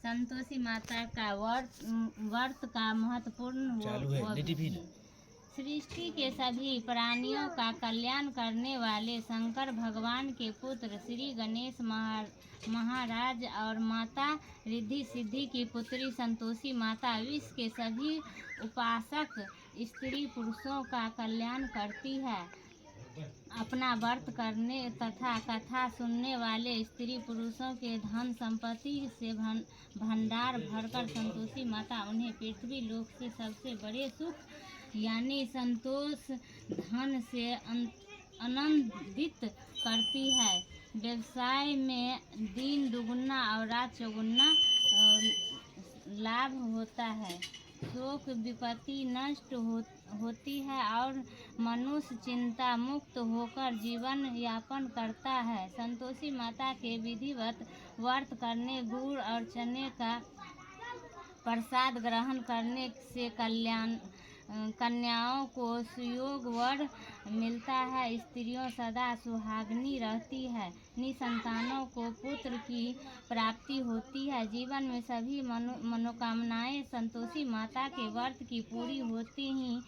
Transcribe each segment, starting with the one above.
संतोषी माता का व्रत का महत्वपूर्ण। सृष्टि के सभी प्राणियों का कल्याण करने वाले शंकर भगवान के पुत्र श्री गणेश महाराज और माता रिद्धि सिद्धि की पुत्री संतोषी माता विश्व के सभी उपासक स्त्री पुरुषों का कल्याण करती है। अपना व्रत करने तथा कथा सुनने वाले स्त्री पुरुषों के धन संपत्ति से भंडार भरकर संतोषी माता उन्हें पृथ्वी लोक से सबसे बड़े सुख यानी संतोष धन से आनंदित करती है। व्यवसाय में दिन दुगुना और रात चौगुना लाभ होता है। शोक विपत्ति नष्ट होती है और मनुष्य चिंता मुक्त होकर जीवन यापन करता है। संतोषी माता के विधिवत व्रत करने गुड़ और चने का प्रसाद ग्रहण करने से कन्याओं को सुयोग वर मिलता है। स्त्रियों सदा सुहागिनी रहती है। निसंतानों को पुत्र की प्राप्ति होती है। जीवन में सभी मनोकामनाएं संतोषी माता के व्रत की पूरी होती ही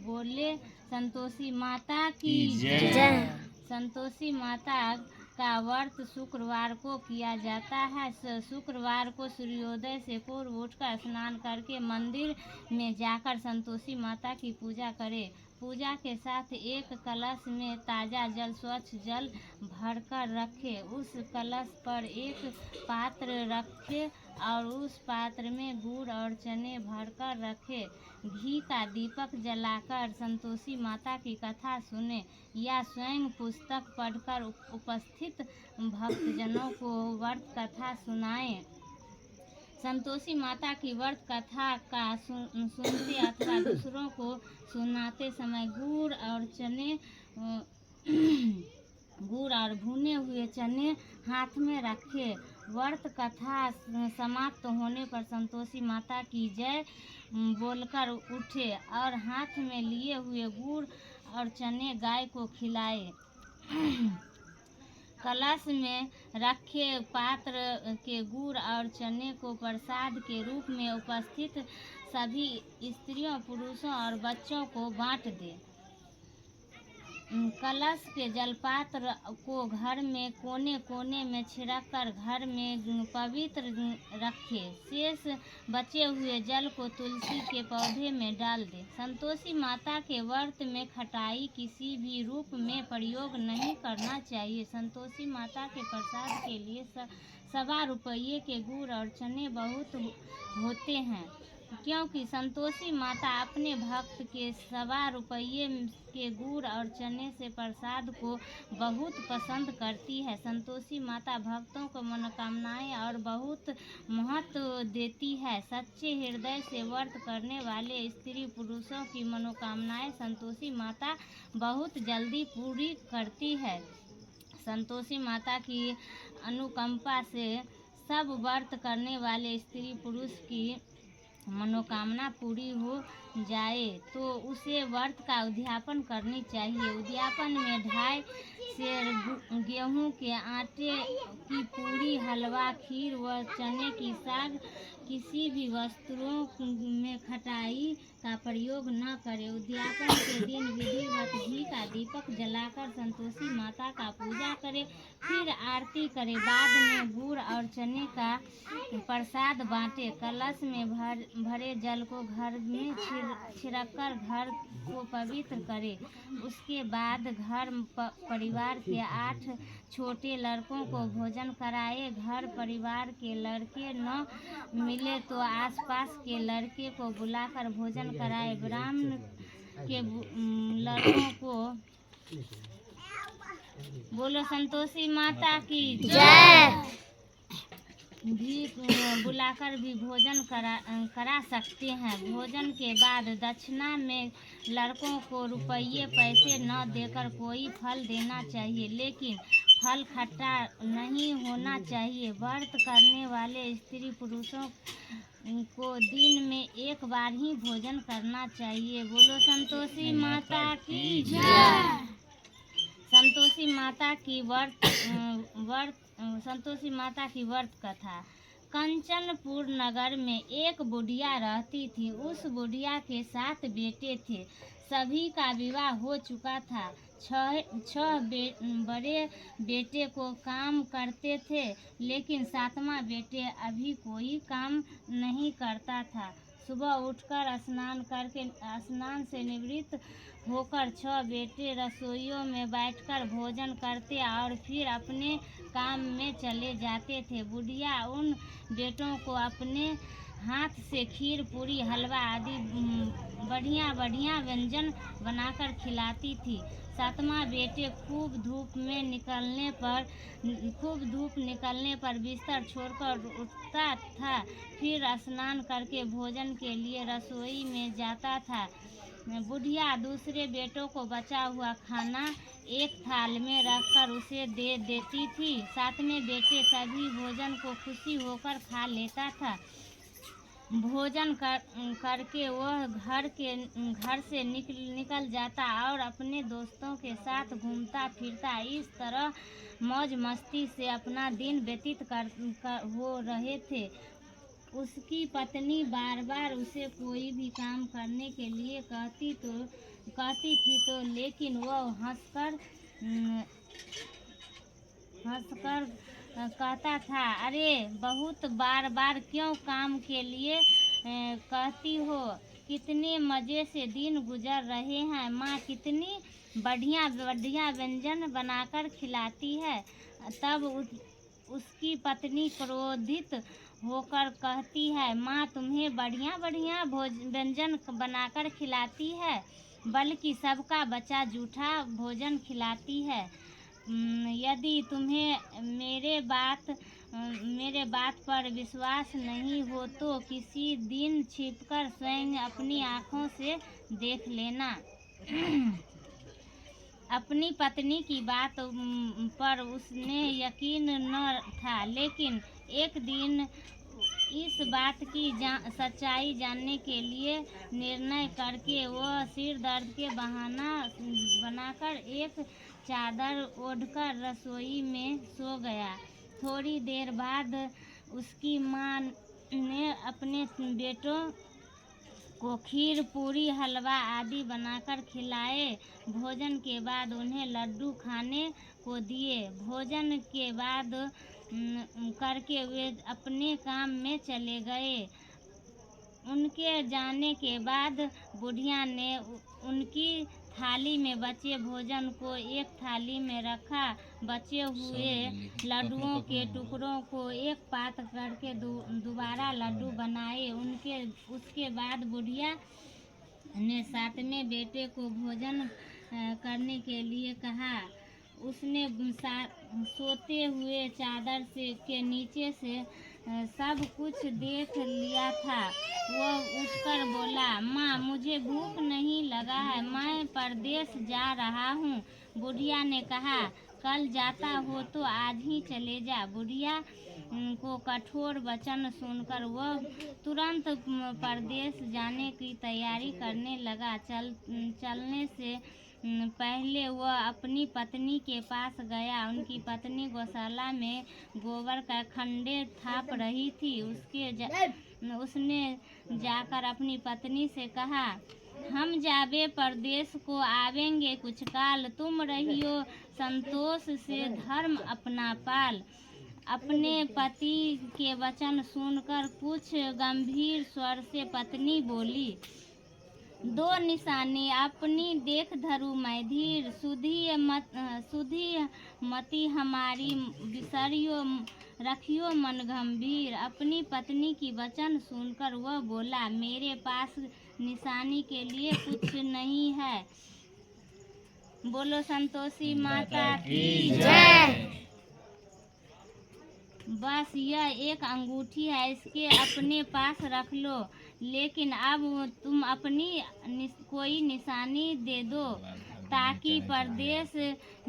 बोले संतोषी माता की जय। संतोषी माता का व्रत शुक्रवार को किया जाता है। शुक्रवार को सूर्योदय से पूर्व उठकर स्नान करके मंदिर में जाकर संतोषी माता की पूजा करें। पूजा के साथ एक कलश में ताज़ा जल स्वच्छ जल भरकर रखें। उस कलश पर एक पात्र रखें और उस पात्र में गुड़ और चने भरकर रखें। घी का दीपक जलाकर संतोषी माता की कथा सुने या स्वयं पुस्तक पढ़कर उपस्थित भक्तजनों को व्रत कथा सुनाएं। संतोषी माता की व्रत कथा का सुनते अथवा दूसरों को सुनाते समय गुड़ और भुने हुए चने हाथ में रखें। व्रत कथा समाप्त होने पर संतोषी माता की जय बोलकर उठे और हाथ में लिए हुए गुड़ और चने गाय को खिलाए। कलश में रखे पात्र के गुड़ और चने को प्रसाद के रूप में उपस्थित सभी स्त्रियों पुरुषों और बच्चों को बांट दे। कलश के जलपात्र को घर में कोने कोने में छिड़क कर घर में पवित्र रखे। शेष बचे हुए जल को तुलसी के पौधे में डाल दे। संतोषी माता के व्रत में खटाई किसी भी रूप में प्रयोग नहीं करना चाहिए। संतोषी माता के प्रसाद के लिए 1.25 रुपये के गुड़ और चने बहुत होते हैं, क्योंकि संतोषी माता अपने भक्त के 1.25 रुपये के गुड़ और चने से प्रसाद को बहुत पसंद करती है। संतोषी माता भक्तों को मनोकामनाएं और बहुत महत्व देती है। सच्चे हृदय से व्रत करने वाले स्त्री पुरुषों की मनोकामनाएं संतोषी माता बहुत जल्दी पूरी करती है। संतोषी माता की अनुकंपा से सब व्रत करने वाले स्त्री पुरुष की मनोकामना पूरी हो जाए तो उसे व्रत का उद्यापन करनी चाहिए। उद्यापन में 2.5 सेर गेहूं के आटे की पूरी, हलवा, खीर व चने की साग, किसी भी वस्तुओं में खटाई का प्रयोग न करें। उद्यापन के दिन विधिवत घी का दीपक जलाकर संतोषी माता का पूजा करें, फिर आरती करें। बाद में गुड़ और चने का प्रसाद बांटे। कलश में भरे जल को घर में छिड़ककर घर को पवित्र करें। उसके बाद घर परिवार के 8 छोटे लड़कों को भोजन कराए। घर परिवार के लड़के न मिले तो आसपास के लड़के को बुलाकर भोजन कराए। ब्राह्मण के लड़कों को बोलो संतोषी माता की जय भी बुलाकर भी भोजन करा सकते हैं। भोजन के बाद दक्षिणा में लड़कों को रुपये पैसे न देकर कोई फल देना चाहिए, लेकिन फल खट्टा नहीं होना चाहिए। व्रत करने वाले स्त्री पुरुषों को दिन में 1 बार ही भोजन करना चाहिए। बोलो संतोषी माता की जय। संतोषी माता की व्रत कथा। कंचनपुर नगर में एक बुढ़िया रहती थी। उस बुढ़िया के 7 बेटे थे। सभी का विवाह हो चुका था। 6 बड़े बेटे को काम करते थे, लेकिन 7वां बेटे अभी कोई काम नहीं करता था। सुबह उठकर स्नान से निवृत्त होकर 6 बेटे रसोइयों में बैठकर भोजन करते और फिर अपने काम में चले जाते थे। बुढ़िया उन बेटों को अपने हाथ से खीर, पूरी, हलवा आदि बढ़िया व्यंजन बनाकर खिलाती थी। 7वां बेटे खूब धूप निकलने पर बिस्तर छोड़कर उठता था, फिर स्नान करके भोजन के लिए रसोई में जाता था। बुढ़िया दूसरे बेटों को बचा हुआ खाना एक थाल में रखकर उसे दे देती थी। 7वें बेटे सभी भोजन को खुशी होकर खा लेता था। भोजन करके वह घर से निकल जाता और अपने दोस्तों के साथ घूमता फिरता। इस तरह मौज मस्ती से अपना दिन व्यतीत हो रहे थे। उसकी पत्नी बार बार उसे कोई भी काम करने के लिए कहती थी तो लेकिन वह हंसकर कहता था, अरे बहुत बार क्यों काम के लिए कहती हो? कितने मज़े से दिन गुजर रहे हैं। माँ कितनी बढ़िया व्यंजन बनाकर खिलाती है। तब उसकी पत्नी क्रोधित होकर कहती है, माँ तुम्हें बढ़िया व्यंजन बनाकर खिलाती है, बल्कि सबका बचा जूठा भोजन खिलाती है। यदि तुम्हें मेरे बात पर विश्वास नहीं हो तो किसी दिन छिपकर स्वयं अपनी आँखों से देख लेना। अपनी पत्नी की बात पर उसने यकीन न था, लेकिन एक दिन इस बात की सच्चाई जानने के लिए निर्णय करके वह सिर दर्द के बहाना बनाकर एक चादर ओढ़कर रसोई में सो गया। थोड़ी देर बाद उसकी माँ ने अपने बेटों को खीर, पूरी, हलवा आदि बनाकर खिलाए। भोजन के बाद उन्हें लड्डू खाने को दिए। भोजन के बाद करके वे अपने काम में चले गए। उनके जाने के बाद बुढ़िया ने उनकी थाली में बचे भोजन को एक थाली में रखा। बचे हुए लड्डुओं के टुकड़ों को एक पात करके दोबारा लड्डू बनाए। उसके बाद बुढ़िया ने 7वें बेटे को भोजन करने के लिए कहा। उसने सोते हुए चादर के नीचे से सब कुछ देख लिया था। वह उठकर बोला, माँ मुझे भूख नहीं लगा है, मैं परदेश जा रहा हूँ। बुढ़िया ने कहा, कल जाता हो तो आज ही चले जा। बुढ़िया को कठोर वचन सुनकर वह तुरंत परदेश जाने की तैयारी करने लगा। चलने से पहले वह अपनी पत्नी के पास गया। उनकी पत्नी गौशाला में गोबर का खंडे थाप रही थी। उसने जाकर अपनी पत्नी से कहा, हम जाबे परदेश को आवेंगे कुछ काल, तुम रहियो संतोष से धर्म अपना पाल। अपने पति के वचन सुनकर कुछ गंभीर स्वर से पत्नी बोली, 2 निशानी अपनी देख धरू मैं धीर, सुधी मति हमारी बिसरियो रखियो मन गंभीर। अपनी पत्नी की वचन सुनकर वह बोला, मेरे पास निशानी के लिए कुछ नहीं है। बोलो संतोषी माता की जय। बस यह एक अंगूठी है, इसके अपने पास रख लो, लेकिन अब तुम अपनी कोई निशानी दे दो ताकि परदेश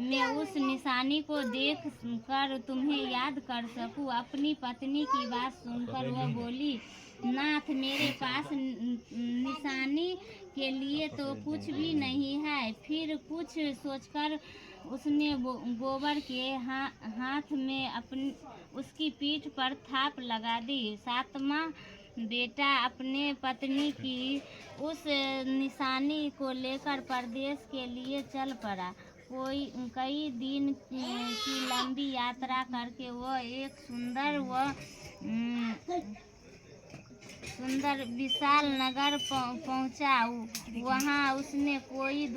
में उस निशानी को देख कर तुम्हें याद कर सकूं। अपनी पत्नी की बात सुनकर वह बोली, नाथ मेरे पास निशानी के लिए तो कुछ भी नहीं है। फिर कुछ सोचकर उसने गोबर के हाथ में उसकी पीठ पर थाप लगा दी। सातवां बेटा अपने पत्नी की उस निशानी को लेकर परदेश के लिए चल पड़ा। कई दिन की लंबी यात्रा करके वह एक सुंदर विशाल नगर पहुंचा। वहां उसने कई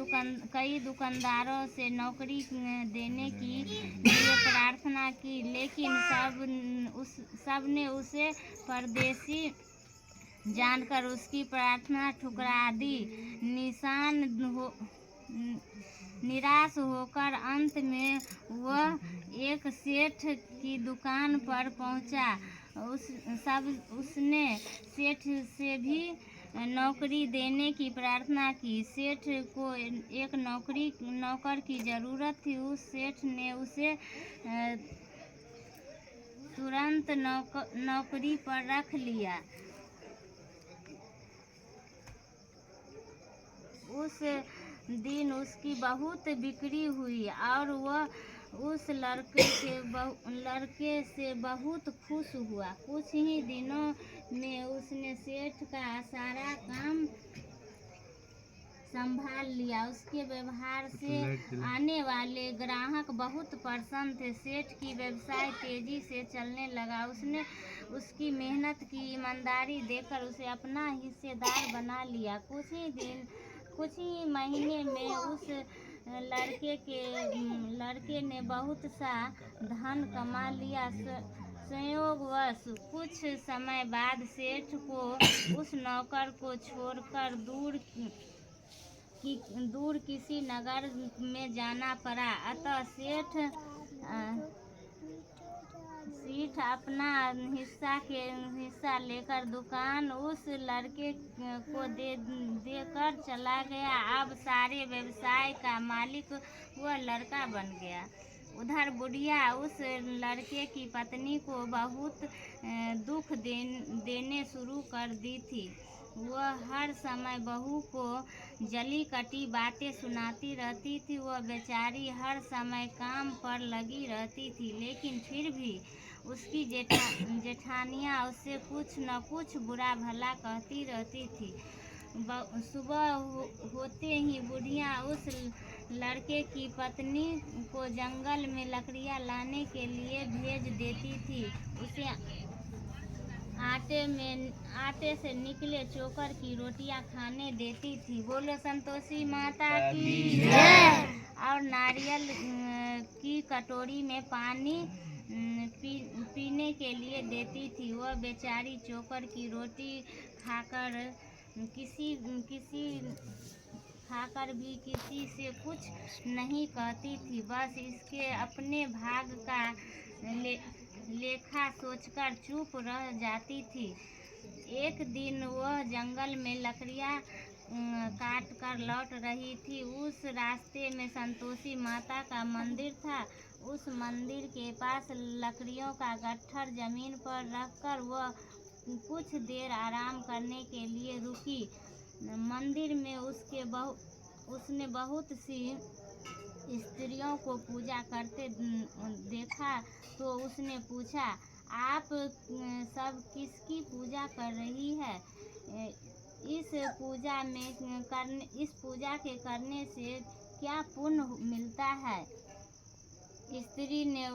दुकानदारों से नौकरी देने की लिए प्रार्थना की, लेकिन सब ने उसे परदेसी जानकर उसकी प्रार्थना ठुकरा दी। निराश होकर अंत में वह एक सेठ की दुकान पर पहुंचा। उसने सेठ से भी नौकरी देने की प्रार्थना की। सेठ को एक नौकर की ज़रूरत थी। उस सेठ ने उसे तुरंत नौकरी पर रख लिया। उस दिन उसकी बहुत बिक्री हुई और वह उस लड़के से बहुत खुश हुआ। कुछ ही दिनों में उसने सेठ का सारा काम संभाल लिया। उसके व्यवहार से आने वाले ग्राहक बहुत प्रसन्न थे। सेठ की व्यवसाय तेजी से चलने लगा। उसने उसकी मेहनत की ईमानदारी देखकर उसे अपना हिस्सेदार बना लिया। कुछ ही महीने में उस लड़के ने बहुत सा धन कमा लिया। संयोगवश कुछ समय बाद सेठ को उस नौकर को छोड़कर दूर किसी नगर में जाना पड़ा। अतः सेठ अपना हिस्सा लेकर दुकान उस लड़के को देकर चला गया। अब सारे व्यवसाय का मालिक वह लड़का बन गया। उधर बुढ़िया उस लड़के की पत्नी को बहुत दुख देने शुरू कर दी थी। वह हर समय बहू को जली कटी बातें सुनाती रहती थी। वह बेचारी हर समय काम पर लगी रहती थी, लेकिन फिर भी उसकी जेठानियाँ उससे कुछ न कुछ बुरा भला कहती रहती थी। सुबह होते ही बुढ़िया उस लड़के की पत्नी को जंगल में लकड़ियाँ लाने के लिए भेज देती थी। उसे आटे से निकले चोकर की रोटियां खाने देती थी। बोलो संतोषी माता की जय। और नारियल की कटोरी में पानी पीने के लिए देती थी। वह बेचारी चोकर की रोटी खाकर भी किसी से कुछ नहीं कहती थी। बस इसके अपने भाग का लेखा सोचकर चुप रह जाती थी। एक दिन वह जंगल में लकड़ियाँ काट कर लौट रही थी। उस रास्ते में संतोषी माता का मंदिर था। उस मंदिर के पास लकड़ियों का गट्ठर जमीन पर रखकर वह कुछ देर आराम करने के लिए रुकी। मंदिर में उसने बहुत सी स्त्रियों को पूजा करते देखा, तो उसने पूछा, आप सब किसकी पूजा कर रही है? इस पूजा के करने से क्या पुण्य मिलता है? स्त्री ने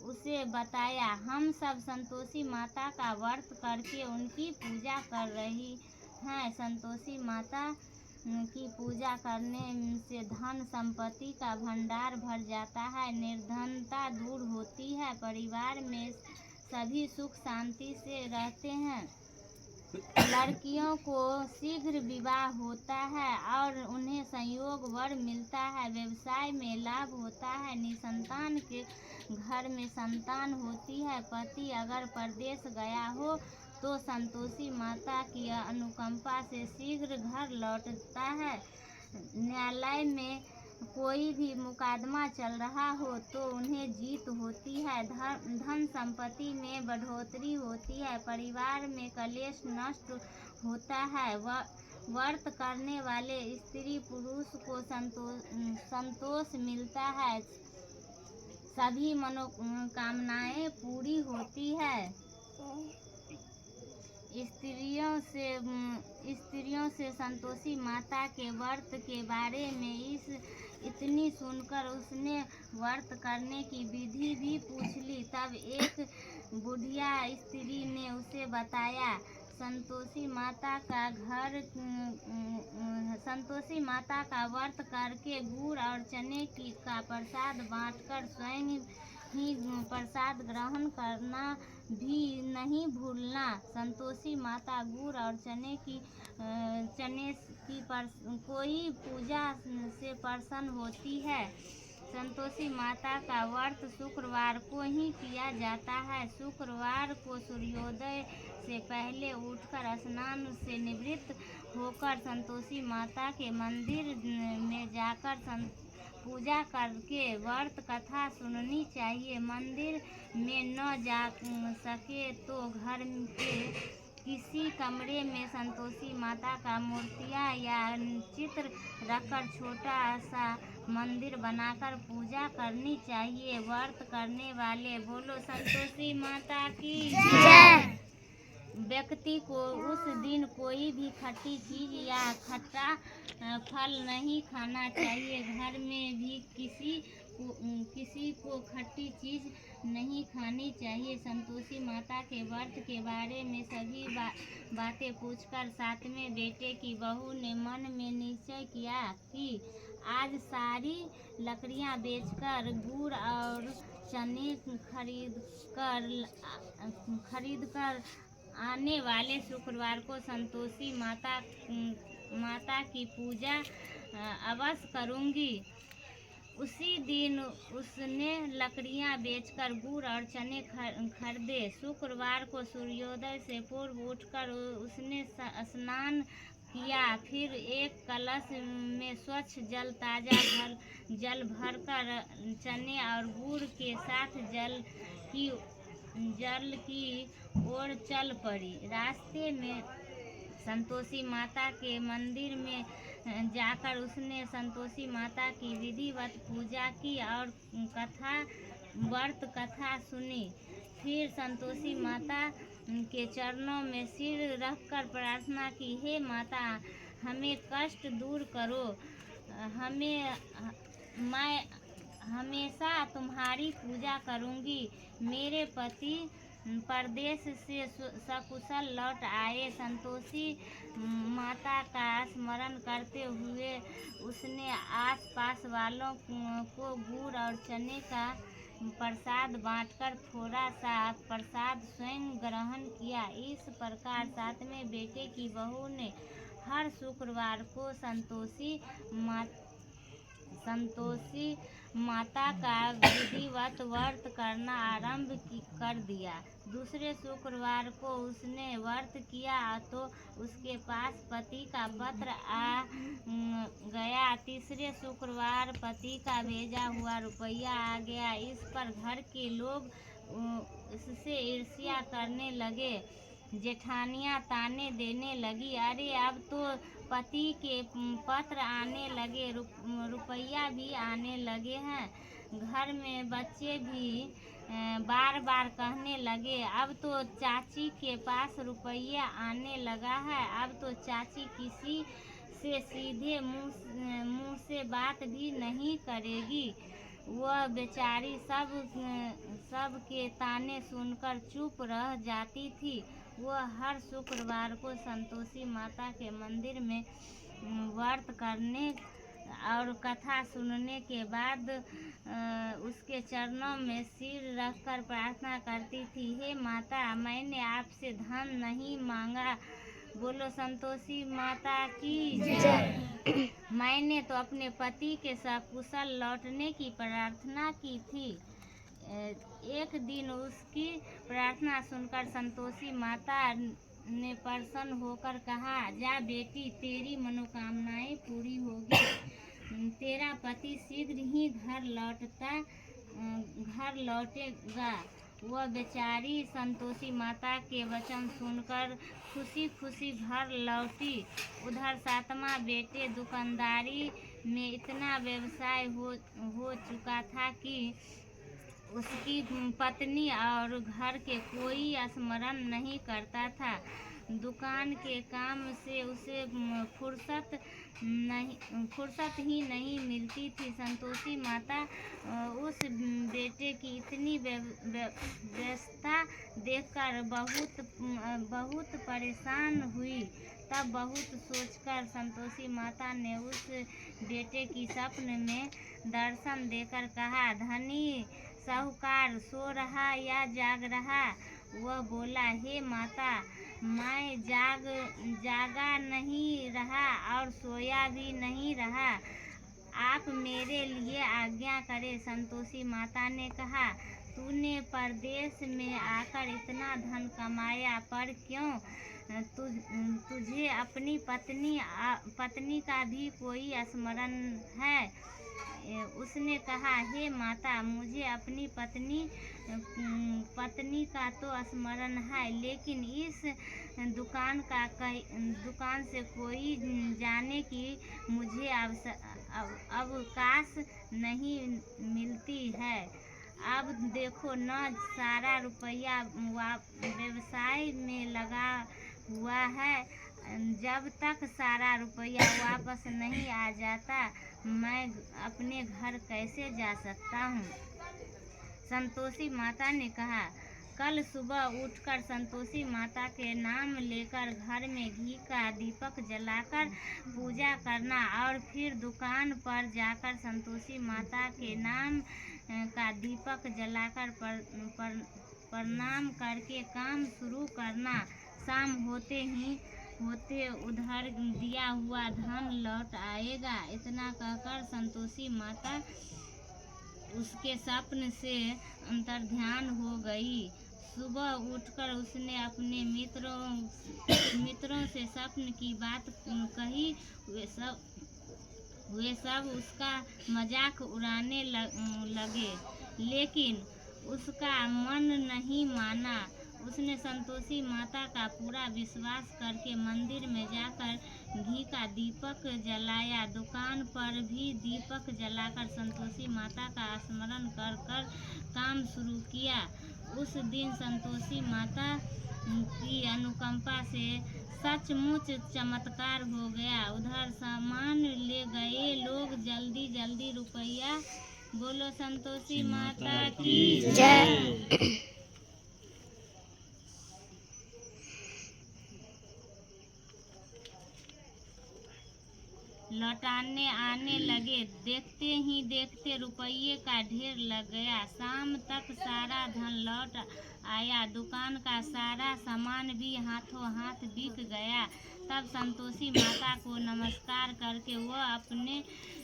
उसे बताया, हम सब संतोषी माता का व्रत करके उनकी पूजा कर रही हैं। संतोषी माता की पूजा करने से धन संपत्ति का भंडार भर जाता है, निर्धनता दूर होती है, परिवार में सभी सुख शांति से रहते हैं, लड़कियों को शीघ्र विवाह होता है और उन्हें संयोग वर मिलता है, व्यवसाय में लाभ होता है, निसंतान के घर में संतान होती है, पति अगर परदेश गया हो तो संतोषी माता की अनुकंपा से शीघ्र घर लौटता है, न्यायालय में कोई भी मुकदमा चल रहा हो तो उन्हें जीत होती है, धन संपत्ति में बढ़ोतरी होती है, परिवार में कलेश नष्ट होता है, व्रत करने वाले स्त्री पुरुष को संतोष मिलता है, सभी मनोकामनाएं पूरी होती है। स्त्रियों से संतोषी माता के व्रत के बारे में इतनी सुनकर उसने व्रत करने की विधि भी पूछ ली। तब एक बुढ़िया स्त्री ने उसे बताया, संतोषी माता का व्रत करके गुड़ और चने का प्रसाद बांटकर स्वयं ही प्रसाद ग्रहण करना भी नहीं भूलना। संतोषी माता गुड़ और चने की कोई पूजा से प्रसन्न होती है। संतोषी माता का व्रत शुक्रवार को ही किया जाता है। शुक्रवार को सूर्योदय से पहले उठकर स्नान से निवृत्त होकर संतोषी माता के मंदिर में जाकर पूजा करके व्रत कथा सुननी चाहिए। मंदिर में न जा सके तो घर के किसी कमरे में संतोषी माता का मूर्तियाँ या चित्र रखकर छोटा सा मंदिर बनाकर पूजा करनी चाहिए। व्रत करने वाले बोलो संतोषी माता की जय। व्यक्ति को उस दिन कोई भी खट्टी चीज या खट्टा फल नहीं खाना चाहिए। घर में भी किसी को खट्टी चीज नहीं खानी चाहिए। संतोषी माता के व्रत के बारे में सभी बातें पूछकर सातवें बेटे की बहू ने मन में निश्चय किया कि आज सारी लकड़ियां बेचकर गुड़ और चने खरीदकर आने वाले शुक्रवार को संतोषी माता की पूजा अवश्य करूंगी। उसी दिन उसने लकड़ियां बेचकर गुड़ और चने खरीदे। शुक्रवार को सूर्योदय से पूर्व उठकर उसने स्नान किया, फिर एक कलश में स्वच्छ ताजा जल भरकर चने और गुड़ के साथ जल की ओर चल पड़ी। रास्ते में संतोषी माता के मंदिर में जाकर उसने संतोषी माता की विधिवत पूजा की और व्रत कथा सुनी। फिर संतोषी माता के चरणों में सिर रखकर प्रार्थना की, हे माता, हमें कष्ट दूर करो, मैं हमेशा तुम्हारी पूजा करूंगी। मेरे पति परदेश से सकुशल लौट आए। संतोषी माता का स्मरण करते हुए उसने आसपास वालों को गुड़ और चने का प्रसाद बांटकर थोड़ा सा प्रसाद स्वयं ग्रहण किया। इस प्रकार सातवें बेटे की बहू ने हर शुक्रवार को संतोषी माता का विधिवत व्रत करना आरंभ कर दिया। दूसरे शुक्रवार को उसने व्रत किया तो उसके पास पति का पत्र आ गया। तीसरे शुक्रवार पति का भेजा हुआ रुपया आ गया। इस पर घर के लोग इससे ईर्ष्या करने लगे। जेठानियां ताने देने लगी, अरे अब तो पति के पत्र आने लगे, रुपया भी आने लगे हैं। घर में बच्चे भी बार बार कहने लगे, अब तो चाची के पास रुपया आने लगा है, अब तो चाची किसी से सीधे मुंह से बात भी नहीं करेगी। वह बेचारी सब के ताने सुनकर चुप रह जाती थी। वह हर शुक्रवार को संतोषी माता के मंदिर में व्रत करने और कथा सुनने के बाद उसके चरणों में सिर रखकर प्रार्थना करती थी, हे माता, मैंने आपसे धन नहीं मांगा। बोलो संतोषी माता की जय। मैंने तो अपने पति के सकुशल लौटने की प्रार्थना की थी। एक दिन उसकी प्रार्थना सुनकर संतोषी माता ने प्रसन्न होकर कहा, जा बेटी, तेरी मनोकामनाएं पूरी होगी। तेरा पति शीघ्र ही घर लौटेगा। वह बेचारी संतोषी माता के वचन सुनकर खुशी खुशी घर लौटी। उधर सातवां बेटे दुकानदारी में इतना व्यवसाय हो चुका था कि उसकी पत्नी और घर के कोई स्मरण नहीं करता था। दुकान के काम से उसे फुर्सत ही नहीं मिलती थी। संतोषी माता उस बेटे की इतनी व्यस्तता देखकर बहुत परेशान हुई। तब बहुत सोचकर संतोषी माता ने उस बेटे की स्वप्न में दर्शन देकर कहा, धनी साहूकार सो रहा या जाग रहा? वह बोला, हे माता, मैं जागा नहीं रहा और सोया भी नहीं रहा, आप मेरे लिए आज्ञा करें। संतोषी माता ने कहा, तूने परदेश में आकर इतना धन कमाया, पर क्यों तुझे अपनी पत्नी का भी कोई स्मरण है? उसने कहा, हे माता, मुझे अपनी पत्नी का तो स्मरण है, लेकिन इस दुकान से कोई जाने की मुझे अवकाश नहीं मिलती है। अब देखो न, सारा रुपया व्यवसाय में लगा हुआ है। जब तक सारा रुपया वापस नहीं आ जाता, मैं अपने घर कैसे जा सकता हूँ? संतोषी माता ने कहा, कल सुबह उठकर संतोषी माता के नाम लेकर घर में घी का दीपक जलाकर पूजा करना और फिर दुकान पर जाकर संतोषी माता के नाम का दीपक जलाकर प्रणाम करके काम शुरू करना। शाम होते उधर दिया हुआ धन लौट आएगा। इतना कहकर संतोषी माता उसके स्वप्न से अंतर्ध्यान हो गई। सुबह उठकर उसने अपने मित्रों से स्वप्न की बात कही। वे सब उसका मजाक उड़ाने लगे, लेकिन उसका मन नहीं माना। उसने संतोषी माता का पूरा विश्वास करके मंदिर में जाकर घी का दीपक जलाया। दुकान पर भी दीपक जलाकर संतोषी माता का स्मरण कर काम शुरू किया। उस दिन संतोषी माता की अनुकंपा से सचमुच चमत्कार हो गया। उधर सामान ले गए लोग जल्दी रुपया। बोलो संतोषी माता की जय। लौटाने आने लगे। देखते ही देखते रुपये का ढेर लग गया। शाम तक सारा धन लौट आया। दुकान का सारा सामान भी हाथों हाथ बिक गया। तब संतोषी माता को नमस्कार करके वह अपने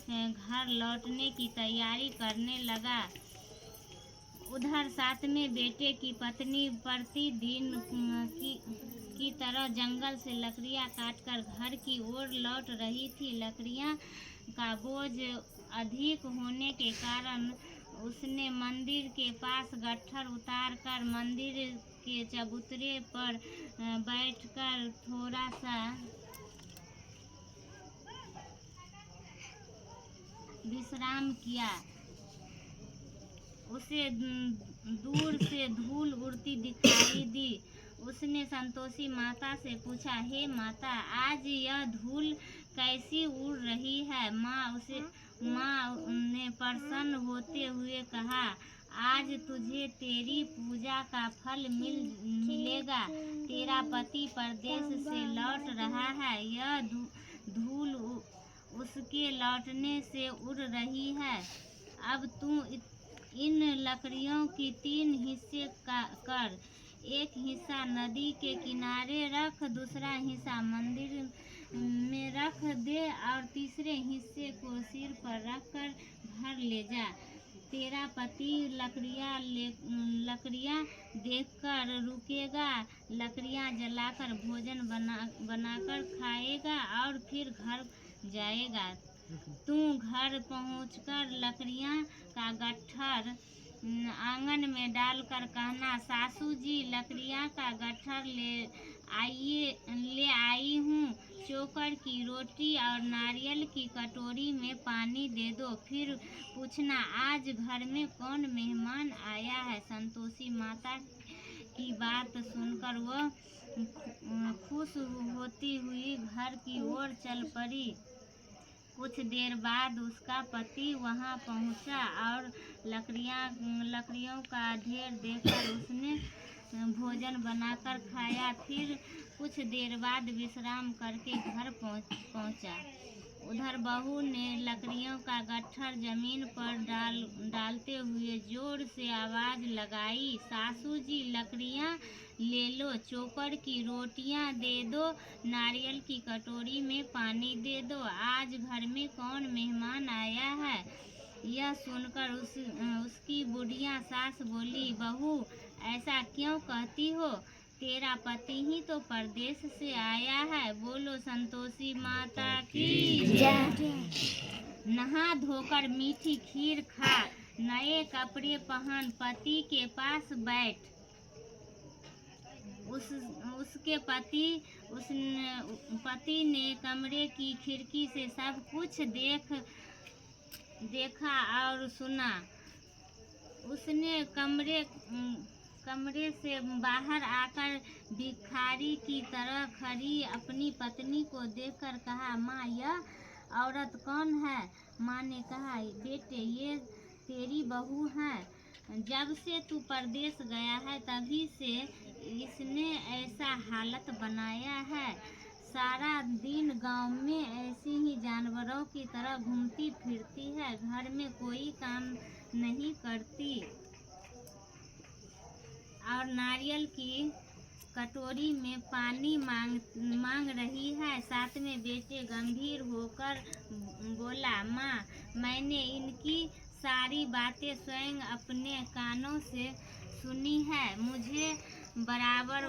घर लौटने की तैयारी करने लगा। उधर सातवें बेटे की पत्नी प्रतिदिन की तरह जंगल से लकड़ियां काटकर घर की ओर लौट रही थी। लकड़ियां का बोझ अधिक होने के कारण उसने मंदिर के पास गट्ठर उतारकर मंदिर के चबूतरे पर बैठकर थोड़ा सा विश्राम किया। उसे दूर से धूल उड़ती दिखाई दी। उसने संतोषी माता से पूछा, हे माता, आज यह धूल कैसी उड़ रही है? माँ ने प्रसन्न होते हुए कहा, आज तुझे तेरी पूजा का फल मिलेगा। तेरा पति परदेश से लौट रहा है। यह धूल उसके लौटने से उड़ रही है। अब तू इन लकड़ियों की 3 हिस्से कर। एक हिस्सा नदी के किनारे रख, दूसरा हिस्सा मंदिर में रख दे और तीसरे हिस्से को सिर पर रखकर घर ले जा। तेरा पति लकड़ियाँ देखकर रुकेगा, लकड़ियाँ जलाकर भोजन बनाकर खाएगा और फिर घर जाएगा। तू घर पहुंचकर लकड़ियाँ का गट्ठर आंगन में डालकर कहना, सासू जी लकड़ियाँ का गट्ठर ले आई हूँ, चोकर की रोटी और नारियल की कटोरी में पानी दे दो। फिर पूछना, आज घर में कौन मेहमान आया है। संतोषी माता की बात सुनकर वह खुश होती हुई घर की ओर चल पड़ी। कुछ देर बाद उसका पति वहां पहुंचा और लकड़ियों का ढेर देखकर उसने भोजन बनाकर खाया। फिर कुछ देर बाद विश्राम करके घर पहुंचा। उधर बहू ने लकड़ियों का गट्ठर जमीन पर डालते हुए जोर से आवाज लगाई, सासू जी लकड़ियाँ ले लो, चोकर की रोटियां दे दो, नारियल की कटोरी में पानी दे दो, आज घर में कौन मेहमान आया है। यह सुनकर उसकी बुढ़िया सास बोली, बहू ऐसा क्यों कहती हो, तेरा पति ही तो परदेश से आया है। बोलो संतोषी माता की जय। नहा धोकर मीठी खीर खा, नए कपड़े पहन, पति के पास बैठ। उसके पति ने कमरे की खिड़की से सब कुछ देखा और सुना। उसने कमरे से बाहर आकर भिखारी की तरह खड़ी अपनी पत्नी को देखकर कहा, माँ यह औरत कौन है। माँ ने कहा, बेटे ये तेरी बहू है, जब से तू परदेश गया है तभी से इसने ऐसा हालत बनाया है। सारा दिन गांव में ऐसी ही जानवरों की तरह घूमती फिरती है, घर में कोई काम नहीं करती और नारियल की कटोरी में पानी मांग रही है। साथ में बेटे गंभीर होकर बोला, माँ मैंने इनकी सारी बातें स्वयं अपने कानों से सुनी है। मुझे बराबर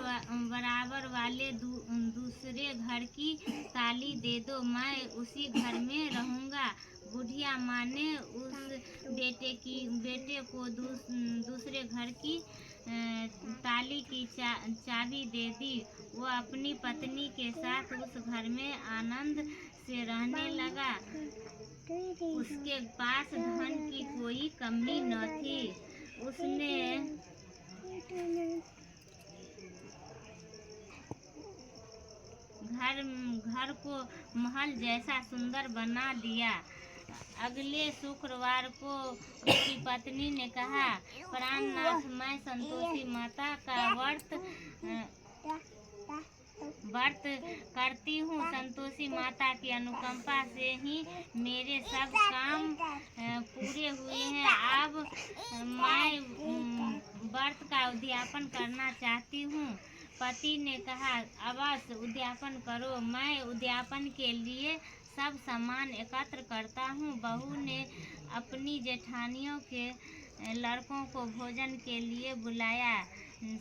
वाले दूसरे घर की ताली दे दो, मैं उसी घर में रहूँगा। बुढ़िया माँ ने उस बेटे को दूसरे घर की ताली की चाबी दे दी। वो अपनी पत्नी के साथ उस घर में आनंद से रहने लगा। उसके पास धन की कोई कमी न थी। उसने घर को महल जैसा सुंदर बना दिया। अगले शुक्रवार को उसकी पत्नी ने कहा, प्राणनाथ मैं संतोषी माता का व्रत करती हूँ। संतोषी माता की अनुकंपा से ही मेरे सब काम पूरे हुए हैं। अब मैं व्रत का उद्यापन करना चाहती हूँ। पति ने कहा, अवश्य उद्यापन करो, मैं उद्यापन के लिए सब सामान एकत्र करता हूँ। बहू ने अपनी जेठानियों के लड़कों को भोजन के लिए बुलाया।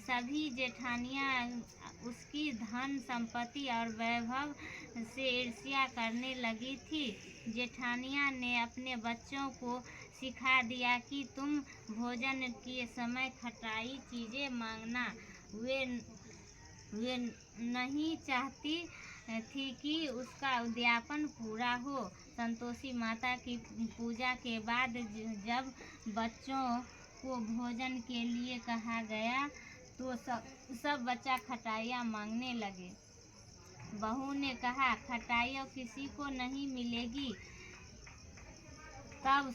सभी जेठानियाँ उसकी धन संपत्ति और वैभव से ईर्ष्या करने लगी थी। जेठानियाँ ने अपने बच्चों को सिखा दिया कि तुम भोजन के समय खटाई चीज़ें मांगना। वे नहीं चाहती थी कि उसका उद्यापन पूरा हो। संतोषी माता की पूजा के बाद जब बच्चों को भोजन के लिए कहा गया तो सब बच्चा खटाइयाँ मांगने लगे। बहू ने कहा, खटाइयाँ किसी को नहीं मिलेगी। तब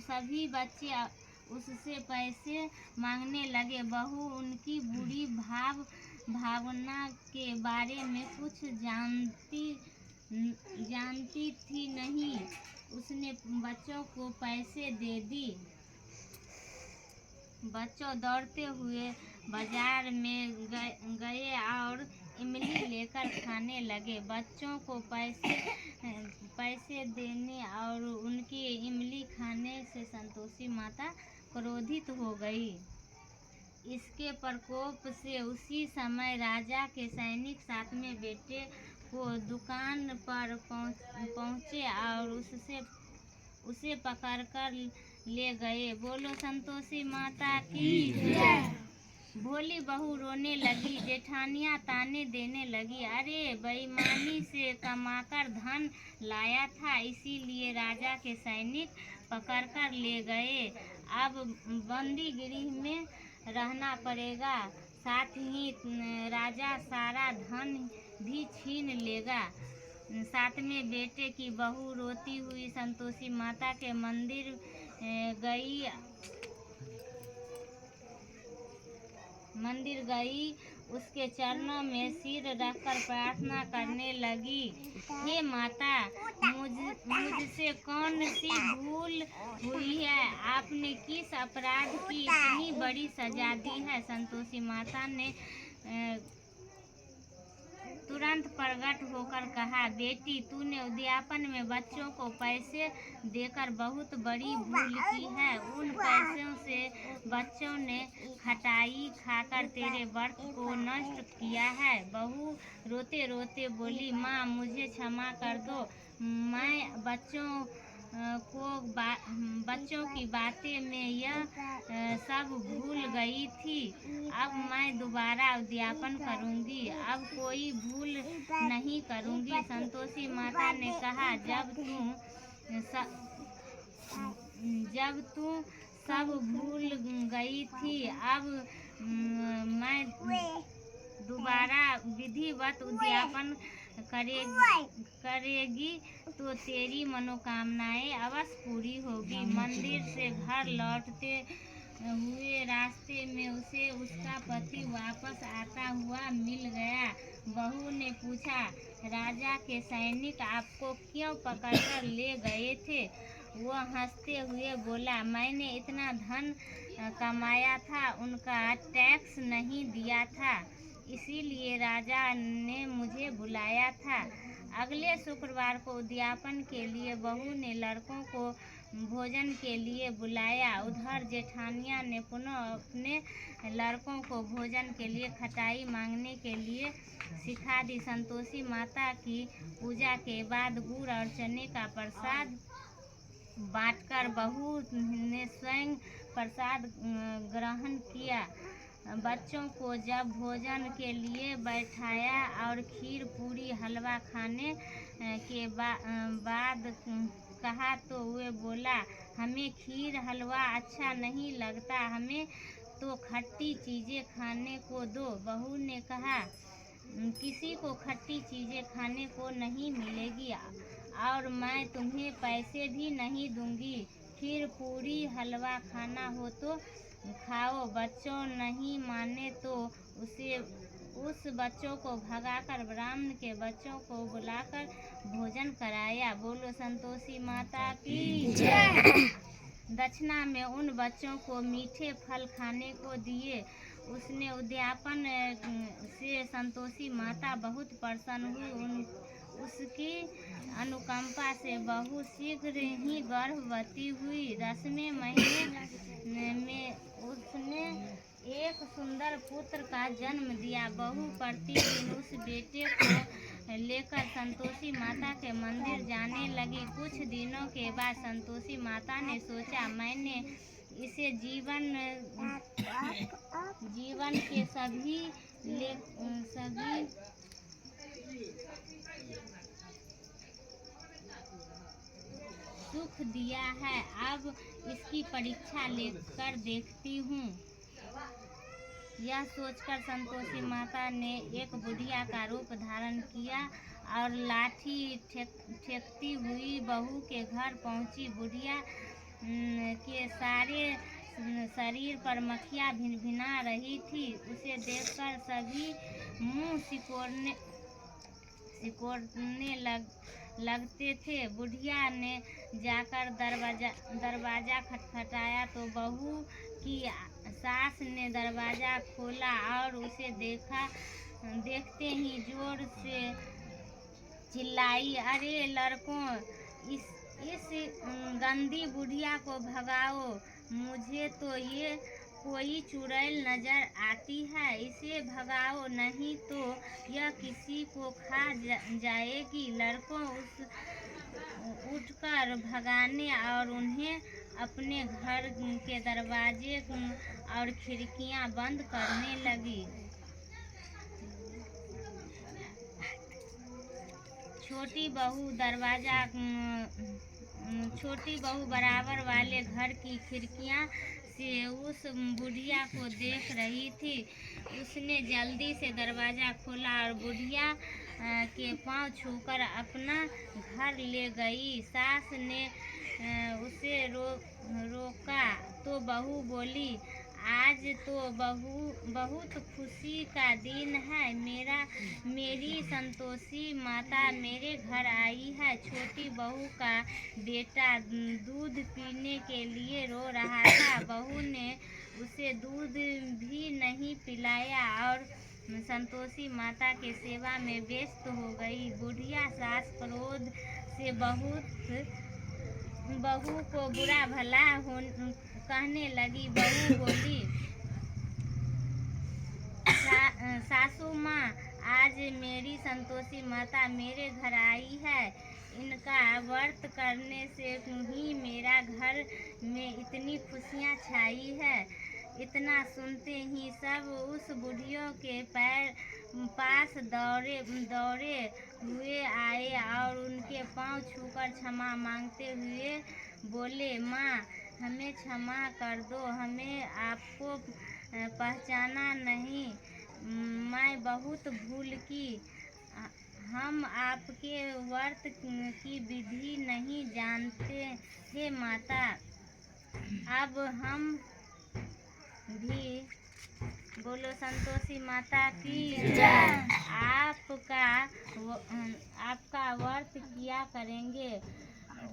सभी बच्चे उससे पैसे मांगने लगे। बहू उनकी बुरी भावना के बारे में कुछ जानती थी नहीं। उसने बच्चों को पैसे दे दी। बच्चों दौड़ते हुए बाजार में गए और इमली लेकर खाने लगे। बच्चों को पैसे देने और उनकी इमली खाने से संतोषी माता क्रोधित हो गई। इसके प्रकोप से उसी समय राजा के सैनिक 7वें बेटे को दुकान पर पहुँचे और उससे उसे पकड़कर ले गए। बोलो संतोषी माता की जय। भोली बहू रोने लगी, जेठानियाँ ताने देने लगी। अरे बेईमानी से कमाकर धन लाया था, इसीलिए राजा के सैनिक पकड़कर ले गए। अब बंदी गृह में रहना पड़ेगा, साथ ही राजा सारा धन भी छीन लेगा। साथ में बेटे की बहू रोती हुई संतोषी माता के मंदिर गई। उसके चरणों में सिर रखकर प्रार्थना करने लगी। हे माता, मुझसे कौन सी भूल हुई है? आपने किस अपराध की इतनी बड़ी सजा दी है? संतोषी माता ने तुरंत प्रकट होकर कहा, बेटी, तूने उद्यापन में बच्चों को पैसे देकर बहुत बड़ी भूल की है। उन पैसों से बच्चों ने खटाई खाकर तेरे व्रत को नष्ट किया है। बहू रोते रोते बोली, माँ, मुझे क्षमा कर दो। मैं बच्चों की बातें में यह सब भूल गई थी। अब मैं दोबारा उद्यापन करूंगी, अब कोई भूल नहीं करूंगी। संतोषी माता ने कहा, जब तू सब भूल गई थी, अब मैं दोबारा विधिवत उद्यापन करेगी तो तेरी मनोकामनाएं अवश्य पूरी होगी। मंदिर से घर लौटते हुए रास्ते में उसे उसका पति वापस आता हुआ मिल गया। बहू ने पूछा, राजा के सैनिक आपको क्यों पकड़कर ले गए थे? वो हंसते हुए बोला, मैंने इतना धन कमाया था, उनका टैक्स नहीं दिया था, इसीलिए राजा ने मुझे बुलाया था। अगले शुक्रवार को उद्यापन के लिए बहू ने लड़कों को भोजन के लिए बुलाया। उधर जेठानिया ने पुनः अपने लड़कों को भोजन के लिए खटाई मांगने के लिए सिखा दी। संतोषी माता की पूजा के बाद गुड़ और चने का प्रसाद बांटकर बहू ने स्वयं प्रसाद ग्रहण किया। बच्चों को जब भोजन के लिए बैठाया और खीर पूरी हलवा खाने के बाद कहा तो वे बोला, हमें खीर हलवा अच्छा नहीं लगता, हमें तो खट्टी चीज़ें खाने को दो। बहू ने कहा, किसी को खट्टी चीज़ें खाने को नहीं मिलेगी और मैं तुम्हें पैसे भी नहीं दूंगी। खीर पूरी हलवा खाना हो तो खाओ। बच्चों नहीं माने तो उस बच्चों को भगाकर ब्राह्मण के बच्चों को बुलाकर भोजन कराया। बोलो संतोषी माता की जय। दक्षिणा में उन बच्चों को मीठे फल खाने को दिए। उसने उद्यापन से संतोषी माता बहुत प्रसन्न हुई। उसकी अनुकंपा से बहू शीघ्र ही गर्भवती हुई। 10वें महीने में उसने एक सुंदर पुत्र का जन्म दिया। बहू प्रतिदिन उस बेटे को लेकर संतोषी माता के मंदिर जाने लगी। कुछ दिनों के बाद संतोषी माता ने सोचा, मैंने इसे जीवन के सभी सुख दिया है, अब इसकी परीक्षा लेकर देखती हूँ। यह सोचकर संतोषी माता ने एक बुढ़िया का रूप धारण किया और लाठी ठेकती हुई बहू के घर पहुँची। बुढ़िया के सारे शरीर पर मक्खियाँ भिनभिना रही थी। उसे देखकर सभी मुंह सिकोड़ने लगते थे। बुढ़िया ने जाकर दरवाजा खटखटाया तो बहू की सास ने दरवाजा खोला और उसे देखते ही जोर से चिल्लाई, अरे लड़कों, इस गंदी बुढ़िया को भगाओ, मुझे तो ये कोई चुड़ैल नजर आती है, इसे भगाओ, नहीं तो यह किसी को खा जाएगी। लड़कों, उठकर भगाने और उन्हें अपने घर के दरवाजे और खिड़कियां बंद करने लगी। छोटी बहू बराबर वाले घर की खिड़कियां से उस बुढ़िया को देख रही थी। उसने जल्दी से दरवाज़ा खोला और बुढ़िया के पांव छूकर अपना घर ले गई। सास ने उसे रोका तो बहू बोली, आज तो बहुत खुशी का दिन है। मेरी संतोषी माता मेरे घर आई है। छोटी बहू का बेटा दूध पीने के लिए रो रहा था। बहू ने उसे दूध भी नहीं पिलाया और संतोषी माता के सेवा में व्यस्त हो गई। बुढ़िया सास क्रोध से बहू को बुरा भला कहने लगी। बहू बोली, सासू माँ, आज मेरी संतोषी माता मेरे घर आई है। इनका व्रत करने से ही मेरा घर में इतनी खुशियाँ छाई है। इतना सुनते ही सब उस बुढ़ियों के पास दौड़े हुए आए और उनके पांव छूकर क्षमा मांगते हुए बोले, माँ, हमें क्षमा कर दो, हमें आपको पहचाना नहीं, मैं बहुत भूल की। हम आपके व्रत की विधि नहीं जानते थे माता। अब हम भी बोलो संतोषी माता की जय। आपका व्रत किया करेंगे।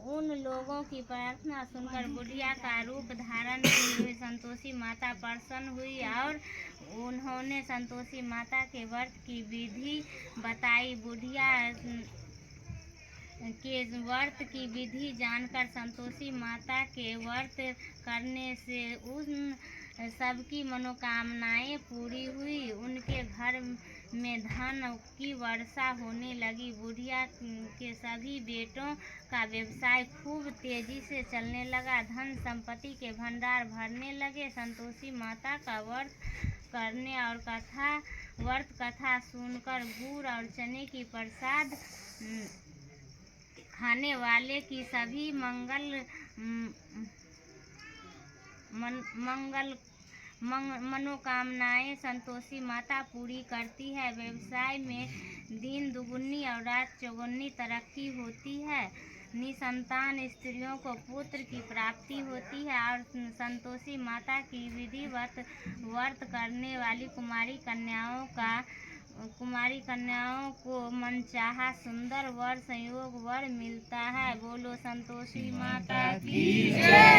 उन लोगों की प्रार्थना सुनकर बुढ़िया का रूप धारण किए हुए संतोषी माता प्रसन्न हुई और उन्होंने संतोषी माता के व्रत की विधि बताई। बुढ़िया के व्रत की विधि जानकर संतोषी माता के व्रत करने से उन सबकी मनोकामनाएं पूरी हुई। उनके घर में धन की वर्षा होने लगी। बुढ़िया के सभी बेटों का व्यवसाय खूब तेजी से चलने लगा। धन संपत्ति के भंडार भरने लगे। संतोषी माता का व्रत करने और व्रत कथा सुनकर गुड़ और चने की प्रसाद खाने वाले की सभी मनोकामनाएं संतोषी माता पूरी करती है। व्यवसाय में दिन दुगुनी और रात चौगुनी तरक्की होती है। निसंतान स्त्रियों को पुत्र की प्राप्ति होती है और संतोषी माता की विधिवत व्रत करने वाली कुमारी कन्याओं को मनचाहा सुंदर वर संयोग वर मिलता है। बोलो संतोषी माता की जय।